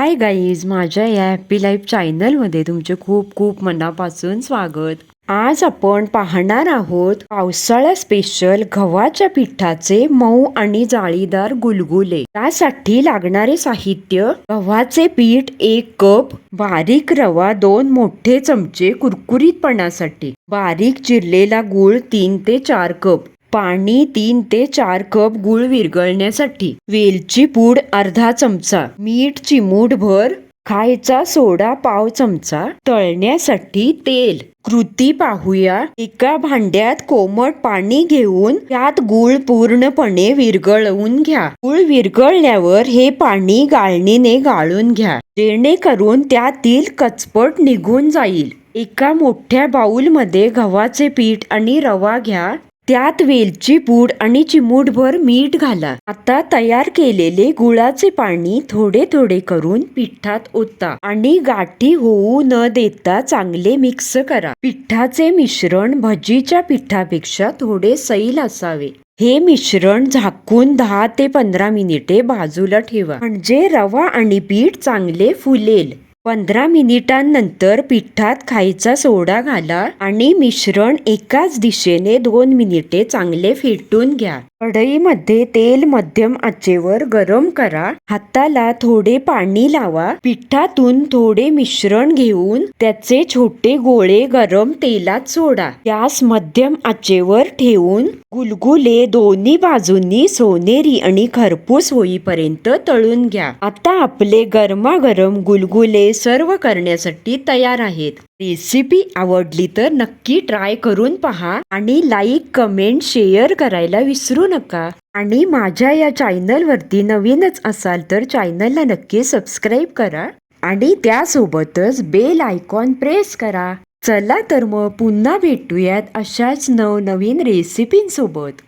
Hi guys, माझ्या या happy life चॅनलमध्ये तुमचे खूप खूप मनापासून स्वागत. आज आपण पाहणार आहोत पावसाळा स्पेशल गव्हाच्या पिठाचे मऊ आणि जाळीदार गुलगुले. त्यासाठी लागणारे साहित्य: गव्हाचे पीठ 1 कप, बारीक रवा 2 मोठे चमचे कुरकुरीतपणासाठी, बारीक चिरलेला गूळ 3 ते 4 कप, पाणी 3 ते 4 कप गूळ विरघळण्यासाठी, वेलची पूड अर्धा चमचा, मीठ चिमूटभर, खायचा सोडा पाव चमचा, तळण्यासाठी तेल. कृती पाहूया. एका भांड्यात कोमट पाणी घेऊन त्यात गूळ पूर्णपणे विरघळवून घ्या. गूळ विरघळल्यावर हे पाणी गाळणीने गाळून घ्या, जेणेकरून त्यातील कचपट निघून जाईल. एका मोठ्या बाउलमध्ये गव्हाचे पीठ आणि रवा घ्या. त्यात वेलची पूड आणि चिमूटभर मीठ घाला. आता तयार केलेले गुळाचे पाणी थोडे थोडे करून पिठात ओता आणि गाठी होऊ न देता चांगले मिक्स करा. पिठाचे मिश्रण भजीच्या पिठापेक्षा थोडे सैल असावे. हे मिश्रण झाकून 10 ते 15 मिनिटे बाजूला ठेवा, म्हणजे रवा आणि पीठ चांगले फुलेल. 15 मिनिटांनंतर पिठात खायचा सोडा घाला आणि मिश्रण एकाच दिशेने 2 मिनिटे चांगले फेटून घ्या. कढईमध्ये तेल मध्यम आचेवर गरम करा. हाताला थोडे पाणी लावा. पिठातून थोडे मिश्रण घेऊन त्याचे छोटे गोळे गरम तेलात सोडा. गॅस मध्यम आचेवर ठेवून गुलगुले दोन्ही बाजूंनी सोनेरी आणि खरपूस होईपर्यंत तळून घ्या. आता आपले गरमागरम गुलगुले सर्व करण्यासाठी तयार आहेत. रेसिपी आवडली तर नक्की ट्राय करून पहा आणि लाईक, कमेंट, शेअर करायला विसरू नका. आणि माझ्या या चॅनलवरती नवीनच असाल तर चॅनलला नक्की सबस्क्राईब करा आणि त्यासोबतच बेल आयकॉन प्रेस करा. चला तर मग पुन्हा भेटूयात अशाच नवनवीन रेसिपींसोबत.